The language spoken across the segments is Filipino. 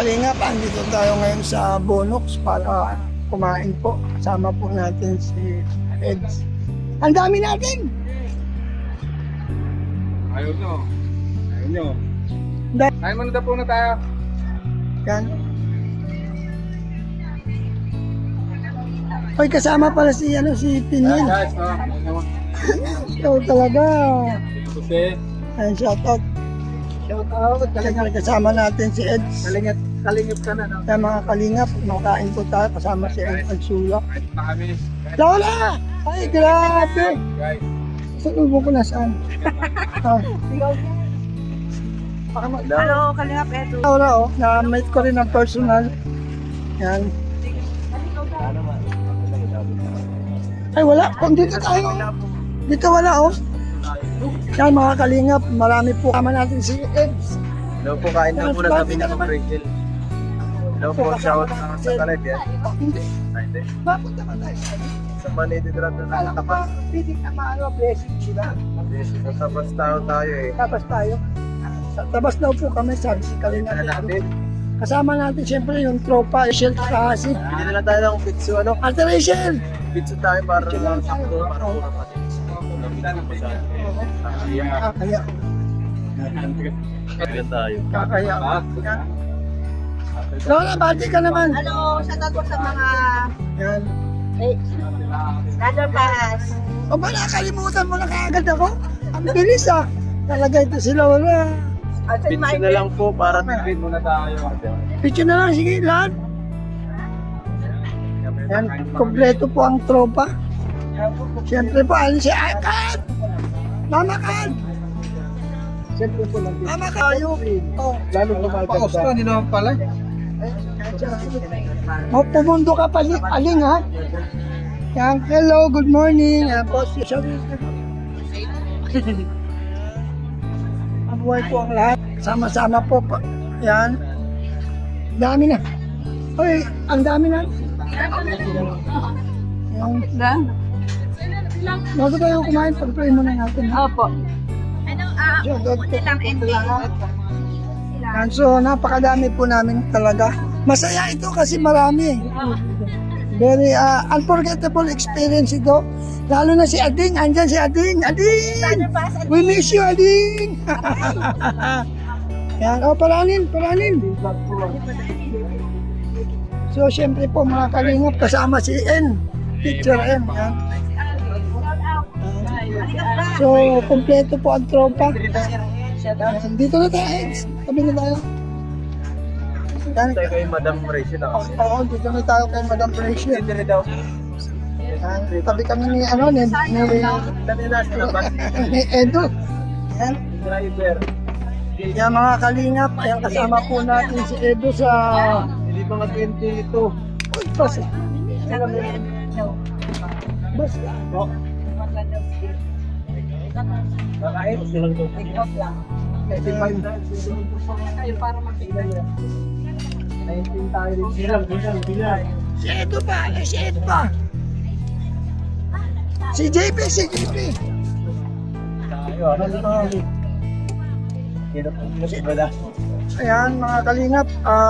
kalingap, andito tayo ngayon sa Bonox para kumain po. Kasama po natin si Eds. Ang dami natin! Ayaw nyo. Ayaw nyo. Ayaw mo na po na tayo. Yan. Hoy, kasama pala si, si Pinyin. Guys, Ikaw talaga. Kasi, Ayan, shoutout. Shoutout. Talagang kasama natin si Eds. kalingip ka na, no? Kaya mga kalingap, makain po tayo kasama si Eds Agsula. Kahit na kami. Lola! Ay, grabe! Guys. Salubong ko na saan? Hello, Kalingap Edo. Laura, na-meet ko rin ng personal. Yan. Ay, wala. Kung dito tayo. Dito wala, Yan, mga kalingap. Marami po kama natin si Eds. Hello po, kain na po na kami ng Rachel. Hello po, shout out sa Kalib, yan. Hindi. Hindi. Mapunta ka tayo. Sa Manila Drop na Alam ko, nakatapas. pitik na maano, blessing, di ba? Natapas tayo eh. Tapos tayo. Sa tabas daw po kami, sabi si Kalingap. Ano natin? Kasama natin siyempre yung tropa, Rachel Kasi. Hindi na lang tayo ng pizza, ano? Ate Rachel! Pizza tayo para Pizza lang tayo. sakto, para mura pa din. Kakaya. Kaya tayo. Kakaya. Lola, bati ka naman. Hello, shout out po sa mga Yan. Radar Pass. O ba, nakalimutan mo na kaagad ako? Ang bilis Talaga ito si Lola. Pizza na lang po para tipid muna tayo. Picture na lang, sige, lahat. Yan, kompleto po ang tropa. Siyempre po, alin si Kat! Mama Kat! Siyempre po lang. Mama Kat! Lalo pa hindi naman pala. Pumundo ka pa, aling ha? Yan, hello, good morning. Yan po, mabuhay po ang lahat. Sama-sama po. Yan. Dami na. Hoy, ang dami na. Yan. Bago tayo kumain, pag-pray muna natin. Opo. Yan, so napakadami po namin talaga. Masaya ito kasi marami. Very unforgettable experience ito. Lalo na si Ading, andyan si Ading. Ading! We miss you, Ading! Yan, paranin. So, syempre po mga kalingap, kasama si N. Teacher N. Yan. So, kompleto po ang tropa. Dito na tayo, Eds. Tabi na tayo. Yan. Tayo kay Madam Rachel ako. Oo, dito na tayo kay Madam Rachel. Hindi daw. Yan. Tabi kami ni ni Edo. Yan. Driver. Yan mga kalingap, ayan kasama po natin si Edo sa... Hindi mga 22. Uy, basta. Basta. Kakain? Silang to. Kayo para makita niyo. 19 tayo rin. Bilang. Si Edo pa, si Edo pa. Si JP. Tayo, Ayan mga kalingap,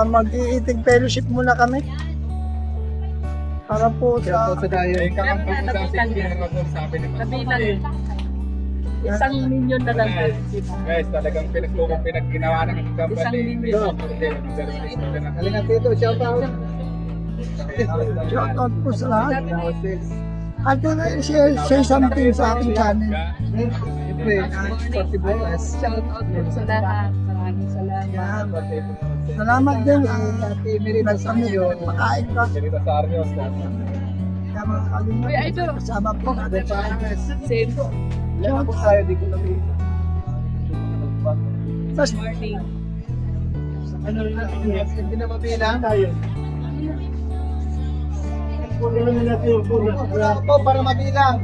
mag-i-eating fellowship muna kami. Para po sa... tayo. Kakampang mo sa sabi ni Kabilang. Isang milyon na lang. Guys, talagang pinagginawa ng Isang milyon. Halina dito, shout out. Shout out po sa lahat. At say something sa aking channel. Shout out po sa lahat. Maraming salamat. Salamat din. Nagsamit yun. Makain ka. Kaya mga kalingap, Uy, ito. kasama po natin sa Same po. shout out. tayo, di ko lang Tapos, Morning. hindi na mabilang tayo. Ako para mabilang.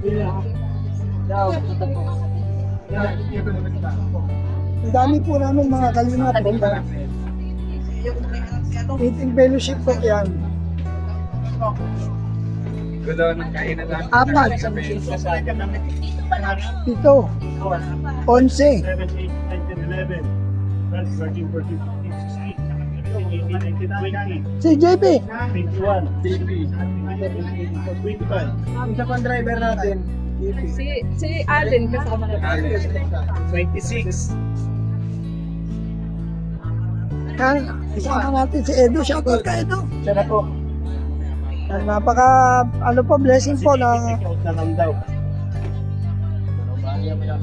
ang dami po namin mga kalingap. Eating fellowship po yan. Gulo ng kainan lang. 4. 7. 11. 11. 12, 13, 14, 15, 16. Si JB. 21. JP. 25. Isa pang driver natin. Si Allen kasama na. 26. Yan, isama natin si Edo. Shoutout ka, Edo. Siya na po. Yan, napaka, ano po, blessing po na, Out na lang daw.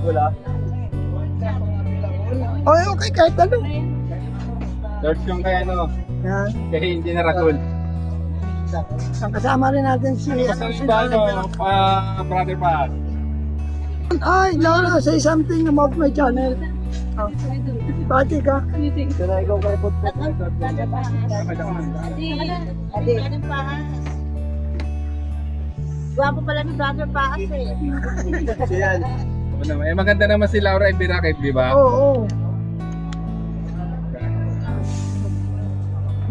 Wala. okay, kahit ano. Search yung kaya ano. Yan. Kaya hindi na Rasul. Ang kasama rin natin si, Brother Pa. Ay, Laura, say something about my channel. Oh. Pati ka. Siya na ikaw kayo po. Gwapo pala ni Brother Paas eh. Siya yan. Maganda naman si Laura Ibirakit, di ba? Oo.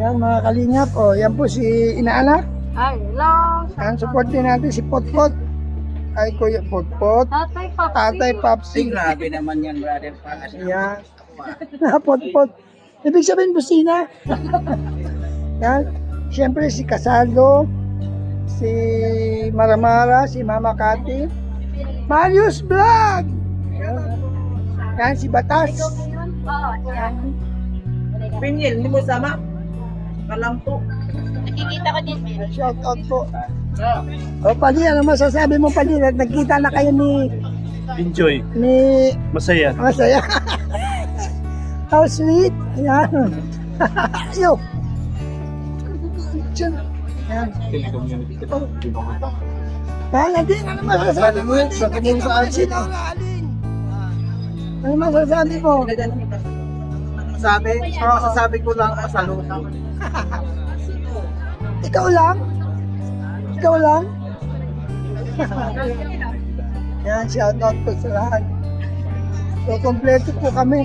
Yan, mga kalingap. Oh, yan po si Inaanak. Ay, hello. Yan, support din natin si Potpot. Ay, Kuya Potpot. Tatay Papi. Tatay Papsi. Grabe naman yan, Brother Pa. Yan. Potpot. Ibig sabihin, busina. Yan. Siyempre, si Casaldo. Si Maramara. Si Mama Kati. Marius Vlog. Yan, si Batas. Pingil, hindi mo sama? Kalampo. Nakikita ko din. Shout out po. O, Pali, ano masasabi mo, Pali? Nagkita na kayo Enjoy. ni Masaya. Masaya. How sweet. Ayan. Ayo. Ayan. Kaya din, ano masasabi mo? Hindi ko pa si Laura Aling. Ano masasabi mo? Sasabi ko lang masalo. Ikaw lang? Ikaw lang? Yan, shoutout po sa lahat. So, kompleto po kami.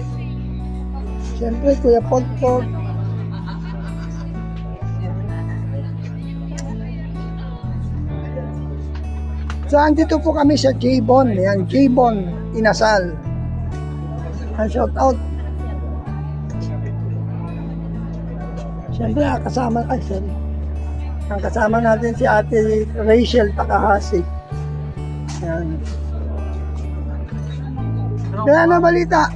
Siyempre, Kuya Potpot. So, andito po kami sa J-Bon. Yan, J-Bon Inasal. Yan, shoutout. Siyempre, kasama, ay, sorry. Ang kasama natin si Ate Rachel Takahasi. Yan. Kaya na balita.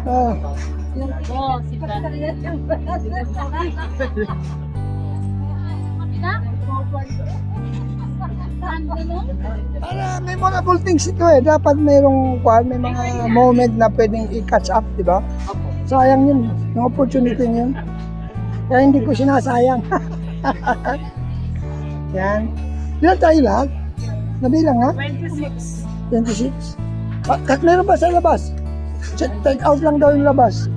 Oh. Oo, si Brother. Para memorable things ito eh. Dapat mayroong may mga moment na pwedeng i-catch up, di ba? Sayang yun. Yung opportunity yun. Kaya hindi ko sinasayang. Yan. Ilan tayo lahat? Nabilang ha? 26. 26. Kat meron ba sa labas? Take out lang daw yung labas.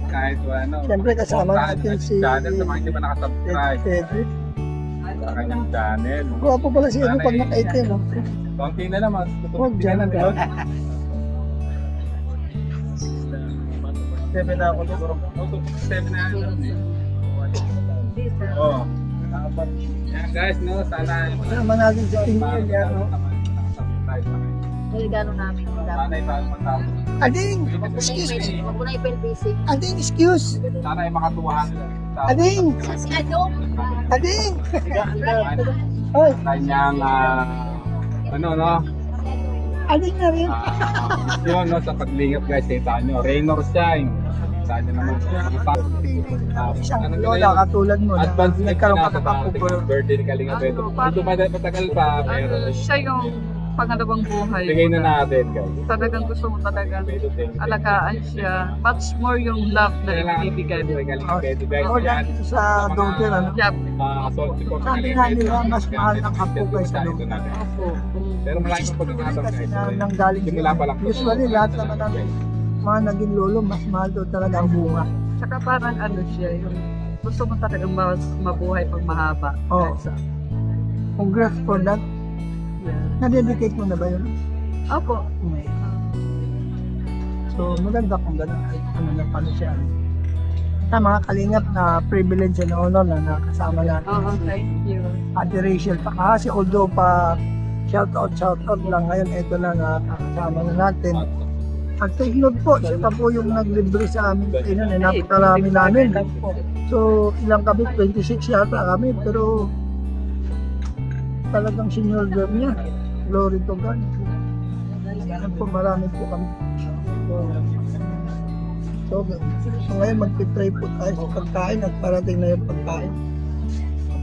Kahit ano. Siyempre kasama natin si Channel sa mga hindi pa nakasubscribe Cedric. sa kanyang channel. Guwapo pala si Edo pag naka-itim. No? Konti na naman. Huwag dyan ang gawin. 7 na ako siguro. 7 na ako. Oo. Yan guys, no, sana Kasama natin si Tingin. Yan, no? Regalo namin. Sana ipang matapos. Ading! Excuse me. Huwag mo na ipelbising. Ading, excuse. Sana ay makatuwahan. Ading! Si Adong. Ading! Oy, Kanyang, ano, no? ading na rin. Yun, no, sa paglingap guys, kita nyo. Rain or shine. Saan nyo naman. Isang lola katulad mo na Advance na nagkaroon ka pa birthday ni Kalinga Beto. Medyo matagal pa, pero Siya yung pangalawang buhay. bigay na natin guys. Talagang gusto mo talaga Beto, thank you. alagaan siya. Much more yung love na ibibigay mo. Kalinga Beto guys. More than ito sa daughter, ano? Yep. Assault po sa Sabi Kalinga nga Beto. nila, mas mahal ang apo kaysa Ito daughter. natin. Pero malaki pa pagkakataon Kasi guys. na nanggaling Simula pa lang. Usually, lahat naman ng mga naging lolo, mas mahal daw talaga ang bunga. Saka parang ano siya, yung gusto mo talagang mabuhay pag mahaba. Oo. Kahit sa- Congrats for that. Yeah. Na-dedicate mo na ba yun? Opo. So, maganda kung gano'n. Ano na pala siya. Sa mga kalingap na privilege and honor na nakasama natin. Oo, thank you. Ate Rachel Takahasi, although pa shout out lang ngayon, ito na nakakasama na natin. At take note po, siya pa po yung naglibre sa amin. Ayun, napakarami namin. So, ilang kami? 26 yata kami. Pero, talagang senior girl niya. Glory to God. Yan po, marami po kami. So ngayon magpipray po tayo sa pagkain at parating na yung pagkain.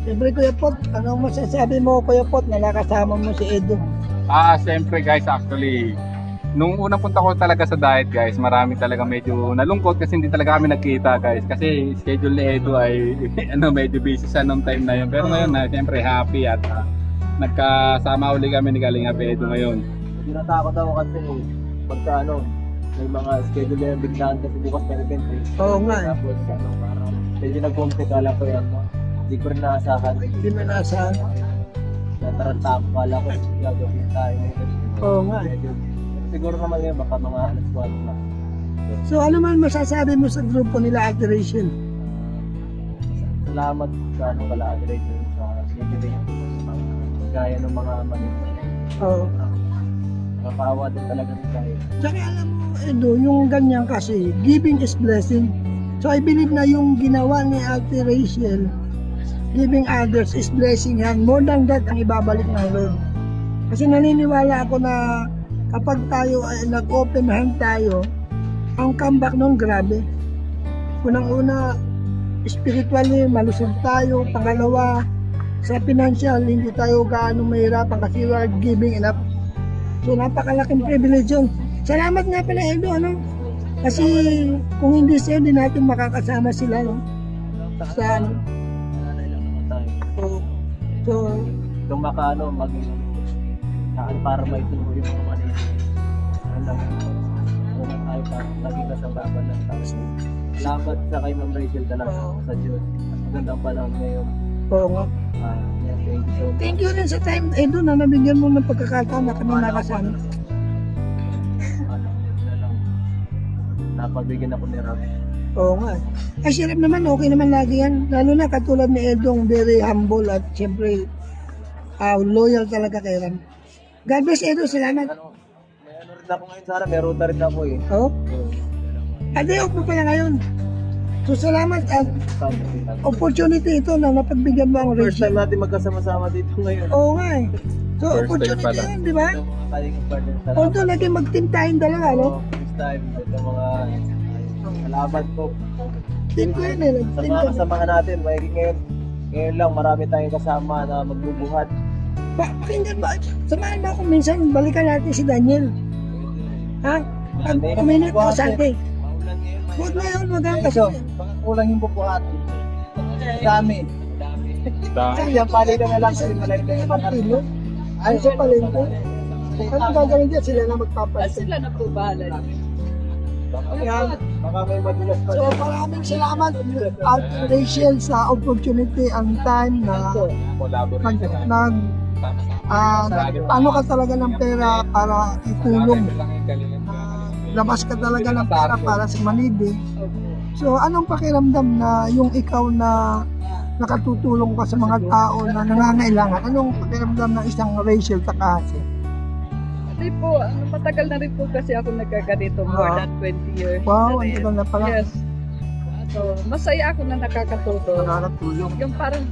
Siyempre, Kuya Pot, anong masasabi mo, Kuya Pot, na nakasama mo si Edo? Siyempre guys, actually, nung unang punta ko talaga sa diet guys, marami talaga medyo nalungkot kasi hindi talaga kami nagkita guys. Kasi schedule ni Edo ay medyo busy sa nung time na yun. Pero ngayon na, siyempre happy at nagkasama uli kami ni Kalinga Edo ngayon. Hindi natakot ako kasi pagka may mga schedule na yung biglaan kasi bukas may event eh. Oo nga eh. Tapos parang medyo nag-compete kala ko yan. Hindi ko rin naasahan. Hindi mo naasahan. Nataranta ako, kala ko gagawin tayo. Oo nga eh. Siguro naman yun, baka mga alas 4 na. So ano man masasabi mo sa grupo nila Ate Rachel? Salamat sa kala-aggregation sa binibigyan ko sa mga gaya ng mga manito. Oo. Nakakaawa din talaga ni Gaya. Tsaka alam mo, Edo, yung ganyan kasi, giving is blessing. So I believe na yung ginawa ni Ate Rachel, giving others is blessing yan. More than that, ang ibabalik ng Lord. Kasi naniniwala ako na kapag tayo ay nag-open hand tayo, ang comeback nun grabe. Unang-una, spiritually, malusog tayo. Pangalawa, sa financial, hindi tayo gaano mahirapan kasi we are giving enough. So napakalaking privilege yun. Salamat nga pala Edo, kasi kung hindi sa'yo, di natin makakasama sila, no? Sa Nanay lang naman tayo. So, Kung makaano, maging saan para maituloy yung mga manito. Ano tayo para laging kasababa ng tao. Salamat sa kay Ma'am Rachel talaga sa Diyos. Magandang panahon ngayon. oo nga. Thank you so much. Thank you rin sa time, Edo, na nabigyan mo ng pagkakataon na kami nakasama. Napabigyan ako ni Rob. Oo nga. Ay, si Rem naman, okay naman lagi yan. Lalo na katulad ni Edong, very humble at siyempre loyal talaga kay Rem. God bless Edo, salamat. May rin ako ngayon sana, may ruta rin ako eh. Oo? Ade, opo pala ngayon. So salamat at opportunity ito na napagbigyan mo ang First Rachel. time natin magkasama-sama dito ngayon. Oo nga eh. So First time opportunity pala. yun, di ba? Ito mga kalingap partner. Although naging mag-team tayong dalawa, no? First time. Ito mga kalaban ko. Team ko yun eh. Sa Team mga ko. kasamahan natin, ngayon lang marami tayong kasama na magbubuhat. Pakinggan ba? Samahan mo ako minsan, balikan natin si Daniel. Ha? Pag kuminit ako sa atin. Maulan ngayon. Huwag na yun, maganda kasi. Kulang yung bubuhat. Dami. Yan, palitan na lang sa malay-lay yung mga Pilo? Ay, sa palengke. Ano gagawin dyan? Sila na magpapalit. Sila na po bahala. Yan. baka may madulas pa. So maraming salamat at Rachel sa opportunity ang time na ano ka talaga ng pera para itulong. Labas ka talaga ng pera para sa Manidi. So anong pakiramdam na yung ikaw na nakatutulong ka sa mga tao na nangangailangan? Anong pakiramdam ng isang Rachel Takahasi? Hindi po, matagal na rin po kasi ako nagkaganito, more than 20 years. Wow, ang na rin. tagal na pala. Yes. So, masaya ako na nakakatulong. Nakakatulong. Yung parang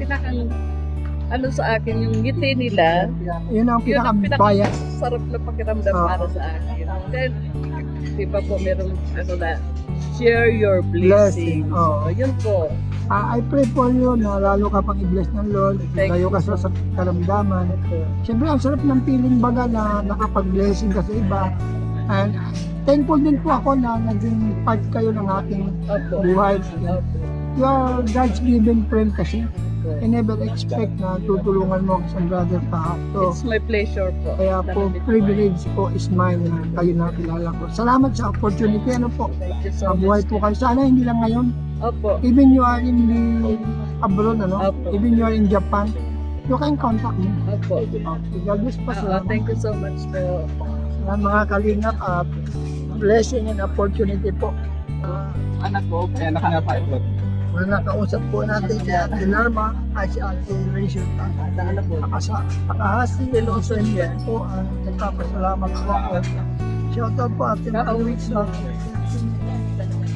ano sa akin, yung ngiti nila, Yun ang yun ang pinaka-bias. sarap na pakiramdam para sa akin. Then, di ba po, merong na, share your blessing. Blessing, oo. So, yun po. I pray for you na lalo ka pang i-bless ng Lord. Thank Layo ka sa karamdaman. Siyempre, ang sarap ng feeling baga na nakapag-blessing ka sa iba. And thankful din po ako na naging part kayo ng ating Opo. buhay. Opo. You are God's given friend kasi. I never expect na tutulungan mo sa brother pa. So, It's my pleasure po. kaya po, privilege po is mine na kayo na kilala ko. Salamat sa opportunity. Ano po? Thank you so Mabuhay much. po kayo. Sana hindi lang ngayon. Opo. Even you are in the abroad, ano? Opo. Even you are in Japan, you can contact me. Opo. God bless po sa Thank you so much po. mga kalingap at blessing and opportunity po. Anak ko, anak na pa ito. Mga nakausap po natin si Ate Norma at si Ate Rachel Takahasi. Hello sa inyo po. Nagpapasalamat po. Shout out po ating Ka-awit na.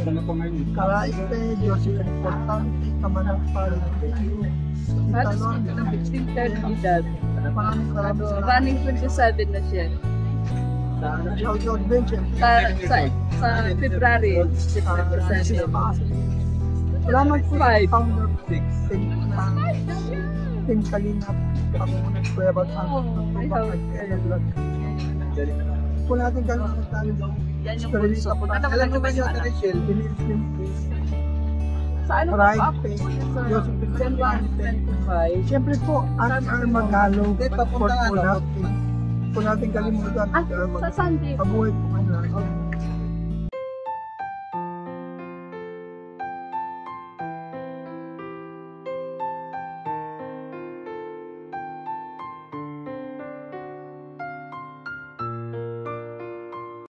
Ano po ngayon? Karaite, Joseph Importante, Kamanang Pari. Ano sa 15:30 dad? Maraming salamat. Running 27 na siya. Shout out din, syempre. Sa February 27. Salamat po Five. founder 6. Team Kalina. Pangunang Kuya Batang. Kung natin kalimutan, Yan yung Spirulita po natin. Alam naman yun, Rachel. Sa ano Pride, pa? Faith, Sa Joseph January 25. Siyempre po, Anchor Magalo. Kung natin kalimutan, Sa Sunday. Pabuhay po kayo.